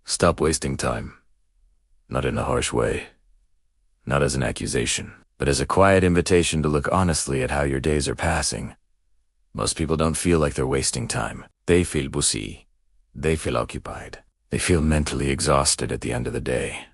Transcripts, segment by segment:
Stop wasting time. Not in a harsh way. Not as an accusation, but as a quiet invitation to look honestly at how your days are passing. Most people don't feel like they're wasting time. They feel busy. They feel occupied. They feel mentally exhausted at the end of the day,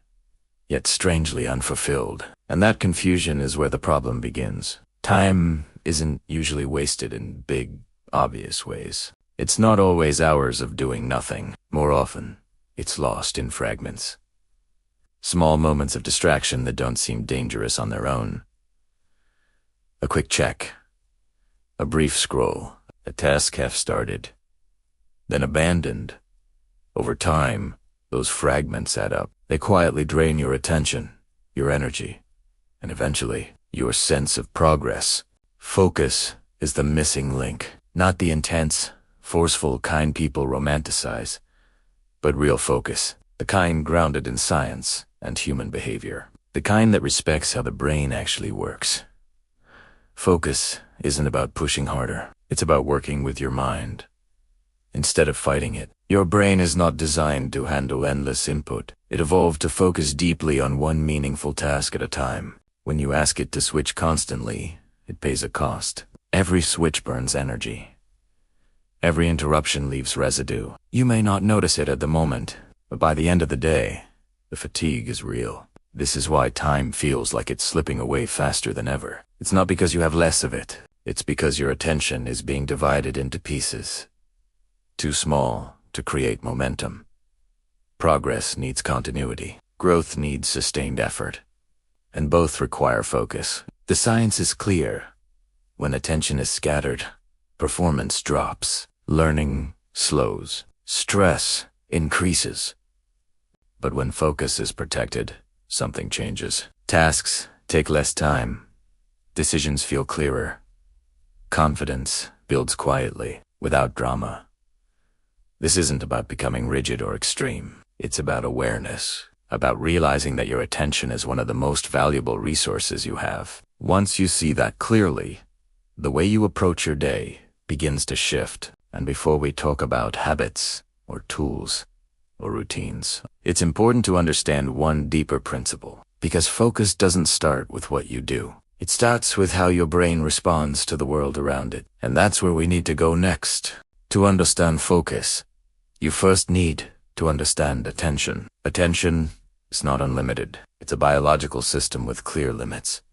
yet strangely unfulfilled. And that confusion is where the problem begins. Time isn't usually wasted in big, obvious ways. It's not always hours of doing nothing. More often, it's lost in fragments. Small moments of distraction that don't seem dangerous on their own. A quick check. A brief scroll. A task half started, then abandoned. Over time, those fragments add up. They quietly drain your attention, your energy, and eventually, your sense of progress. Focus is the missing link. Not the intense, forceful kind people romanticize, but real focus. The kind grounded in science and human behavior. The kind that respects how the brain actually works. Focus isn't about pushing harder. It's about working with your mind instead of fighting it. Your brain is not designed to handle endless input. It evolved to focus deeply on one meaningful task at a time. When you ask it to switch constantly, it pays a cost. Every switch burns energy. Every interruption leaves residue. You may not notice it at the moment, but by the end of the day, the fatigue is real. This is why time feels like it's slipping away faster than ever. It's not because you have less of it. It's because your attention is being divided into pieces. Too small to create momentum. Progress needs continuity. Growth needs sustained effort. And both require focus. The science is clear. When attention is scattered, performance drops. Learning slows. Stress increases. But when focus is protected, something changes. Tasks take less time. Decisions feel clearer. Confidence builds quietly, without drama. This isn't about becoming rigid or extreme. It's about awareness, about realizing that your attention is one of the most valuable resources you have. Once you see that clearly, the way you approach your day begins to shift. And before we talk about habits, or tools, or routines, it's important to understand one deeper principle. Because focus doesn't start with what you do. It starts with how your brain responds to the world around it. And that's where we need to go next. To understand focus, you first need to understand attention. Attention is not unlimited. It's a biological system with clear limits.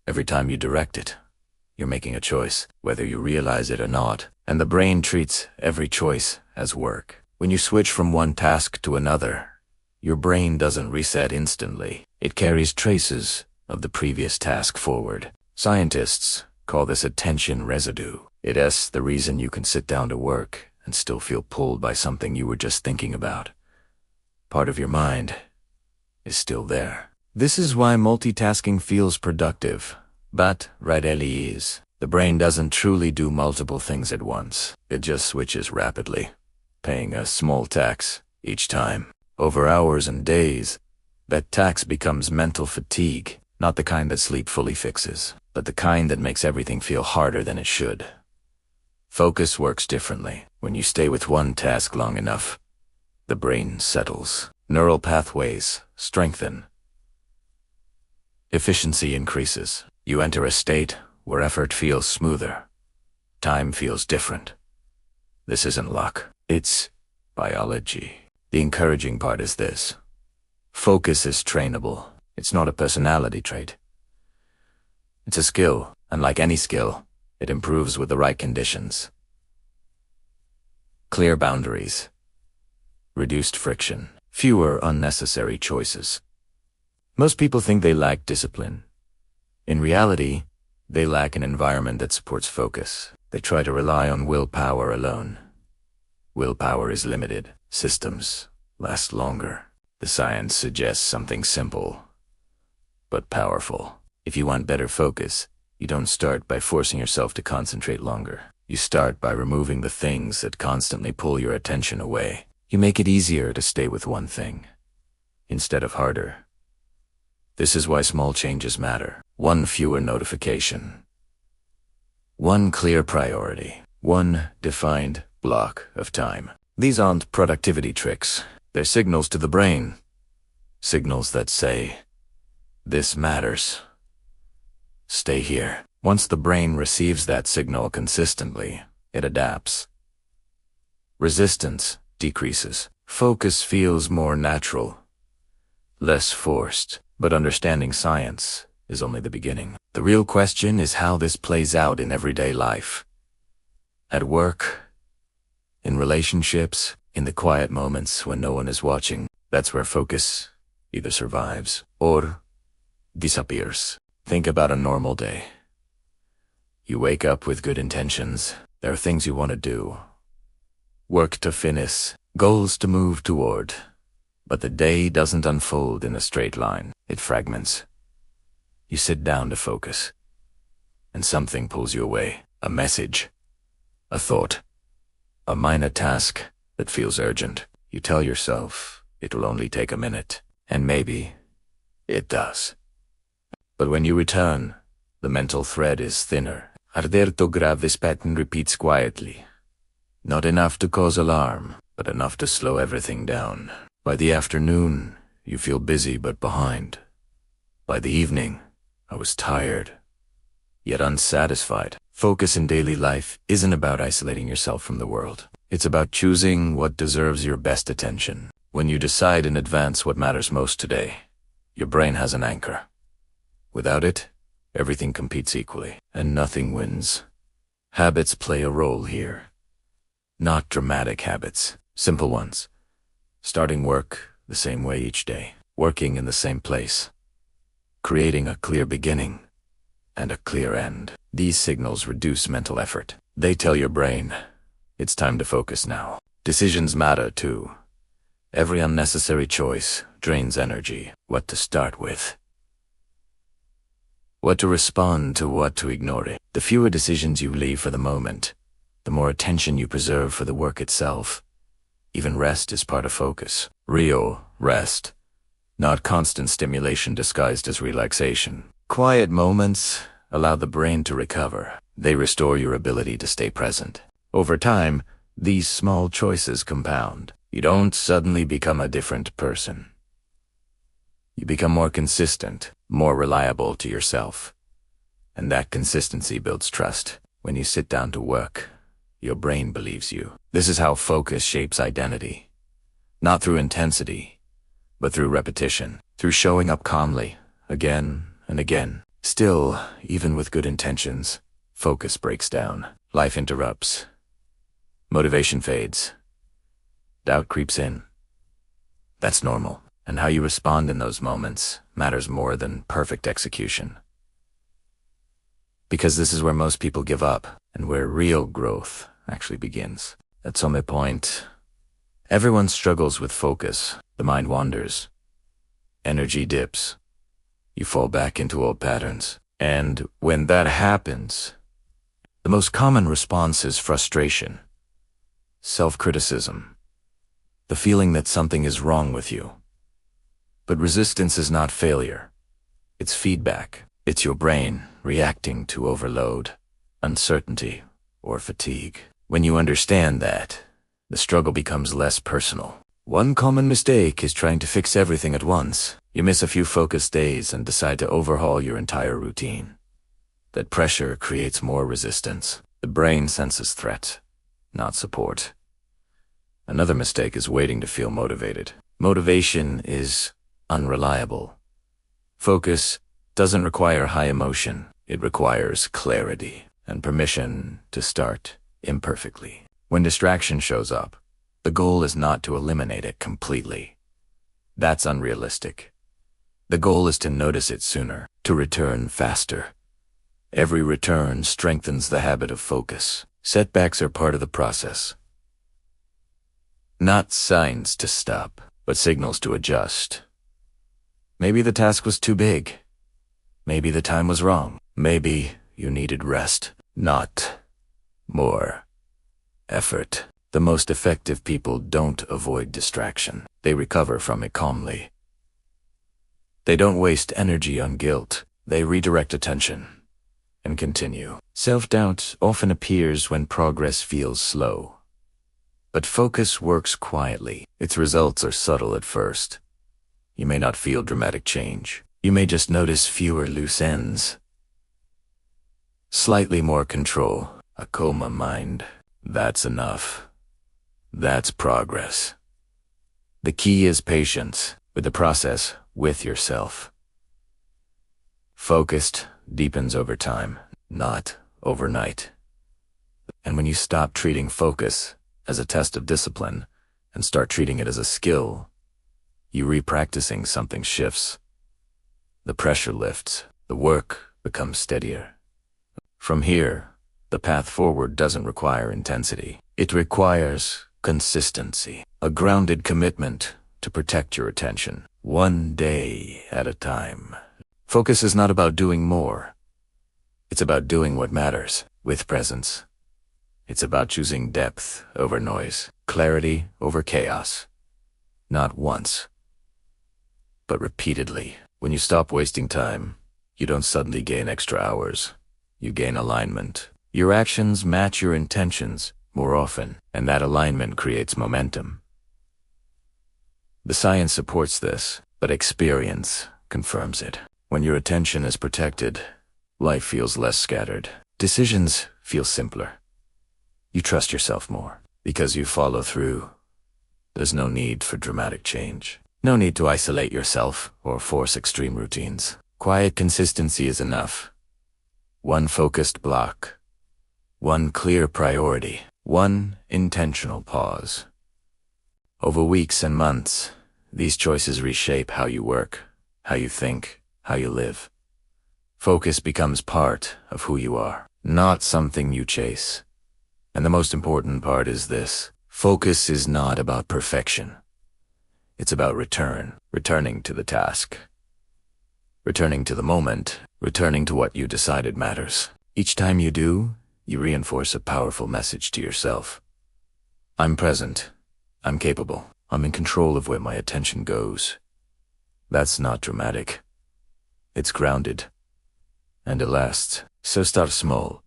Every time you direct it, you're making a choice, whether you realize it or not. And the brain treats every choice as work. When you switch from one task to another, your brain doesn't reset instantly. It carries traces of the previous task forward. Scientists call this attention residue. It's the reason you can sit down to work and still feel pulled by something you were just thinking about. Part of your mind is still there. This is why multitasking feels productive, but rarely is. The brain doesn't truly do multiple things at once. It just switches rapidly, paying a small tax each time. Over hours and days, that tax becomes mental fatigue. Not the kind that sleep fully fixes, but the kind that makes everything feel harder than it should. Focus works differently. When you stay with one task long enough, the brain settles. Neural pathways strengthen. Efficiency increases. You enter a state where effort feels smoother. Time feels different. This isn't luck. It's biology. The encouraging part is this. Focus is trainable. It's not a personality trait. It's a skill, and like any skill, it improves with the right conditions. Clear boundaries. Reduced friction. Fewer unnecessary choices. Most people think they lack discipline. In reality, they lack an environment that supports focus. They try to rely on willpower alone. Willpower is limited. Systems last longer. The science suggests something simple, but powerful. If you want better focus, you don't start by forcing yourself to concentrate longer. You start by removing the things that constantly pull your attention away. You make it easier to stay with one thing, instead of harder. This is why small changes matter. One fewer notification. One clear priority. One defined block of time. These aren't productivity tricks. They're signals to the brain. Signals that say, "This matters. Stay here." Once the brain receives that signal consistently, it adapts. Resistance decreases. Focus feels more natural, less forced. But understanding science is only the beginning. The real question is how this plays out in everyday life. At work, in relationships, in the quiet moments when no one is watching. That's where focus either survives or disappears. Think about a normal day. You wake up with good intentions. There are things you want to do, work to finish, goals to move toward. But the day doesn't unfold in a straight line. It fragments. You sit down to focus, and something pulls you away. A message, a thought, a minor task that feels urgent. You tell yourself it'll only take a minute, and maybe it does. But when you return, the mental thread is thinner. Arderto gravis pattern repeats quietly. Not enough to cause alarm, but enough to slow everything down. By the afternoon, you feel busy but behind. By the evening, I was tired, yet unsatisfied. Focus in daily life isn't about isolating yourself from the world. It's about choosing what deserves your best attention. When you decide in advance what matters most today, your brain has an anchor. Without it, everything competes equally, and nothing wins. Habits play a role here. Not dramatic habits, simple ones. Starting work the same way each day, working in the same place, creating a clear beginning and a clear end. These signals reduce mental effort. They tell your brain, it's time to focus now. Decisions matter too. Every unnecessary choice drains energy. What to start with, what to respond to, what to ignore it. The fewer decisions you leave for the moment, the more attention you preserve for the work itself. Even rest is part of focus. Real rest, not constant stimulation disguised as relaxation. Quiet moments allow the brain to recover. They restore your ability to stay present. Over time, these small choices compound. You don't suddenly become a different person. You become more consistent, more reliable to yourself. And that consistency builds trust. When you sit down to work, your brain believes you. This is how focus shapes identity. Not through intensity, but through repetition, through showing up calmly, again and again. Still, even with good intentions, focus breaks down. Life interrupts. Motivation fades. Doubt creeps in. That's normal, and how you respond in those moments matters more than perfect execution. Because this is where most people give up, and where real growth actually begins. At some point, everyone struggles with focus. The mind wanders. Energy dips. You fall back into old patterns. And when that happens, the most common response is frustration, self-criticism, the feeling that something is wrong with you. But resistance is not failure. It's feedback. It's your brain reacting to overload, uncertainty, or fatigue. When you understand that, the struggle becomes less personal. One common mistake is trying to fix everything at once. You miss a few focused days and decide to overhaul your entire routine. That pressure creates more resistance. The brain senses threat, not support. Another mistake is waiting to feel motivated. Motivation is unreliable. Focus doesn't require high emotion. It requires clarity and permission to start imperfectly. When distraction shows up, the goal is not to eliminate it completely. That's unrealistic. The goal is to notice it sooner, to return faster. Every return strengthens the habit of focus. Setbacks are part of the process. Not signs to stop, but signals to adjust. Maybe the task was too big. Maybe the time was wrong. Maybe you needed rest, not more effort. The most effective people don't avoid distraction. They recover from it calmly. They don't waste energy on guilt. They redirect attention and continue. Self-doubt often appears when progress feels slow. But focus works quietly. Its results are subtle at first. You may not feel dramatic change. You may just notice fewer loose ends. Slightly more control, a calmer mind. That's enough. That's progress. The key is patience with the process, with yourself. Focused deepens over time, not overnight. And when you stop treating focus as a test of discipline and start treating it as a skill, you repracticing something shifts. The pressure lifts, the work becomes steadier. From here, the path forward doesn't require intensity. It requires consistency, a grounded commitment to protect your attention, one day at a time. Focus is not about doing more. It's about doing what matters, with presence. It's about choosing depth over noise, clarity over chaos. Not once, but repeatedly. When you stop wasting time, you don't suddenly gain extra hours. You gain alignment. Your actions match your intentions more often, and that alignment creates momentum. The science supports this, but experience confirms it. When your attention is protected, life feels less scattered. Decisions feel simpler. You trust yourself more because you follow through. There's no need for dramatic change. No need to isolate yourself or force extreme routines. Quiet consistency is enough. One focused block. One clear priority. One intentional pause. Over weeks and months, these choices reshape how you work, how you think, how you live. Focus becomes part of who you are, not something you chase. And the most important part is this: focus is not about perfection. It's about returning to the task, returning to the moment, returning to what you decided matters. Each time you do, you reinforce a powerful message to yourself. I'm present. I'm capable. I'm in control of where my attention goes. That's not dramatic. It's grounded. And it lasts. So start small.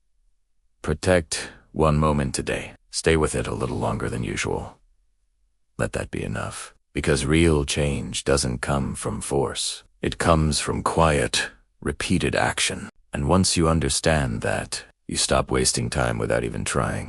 Protect one moment today. Stay with it a little longer than usual. Let that be enough. Because real change doesn't come from force. It comes from quiet, repeated action. And once you understand that, you stop wasting time without even trying.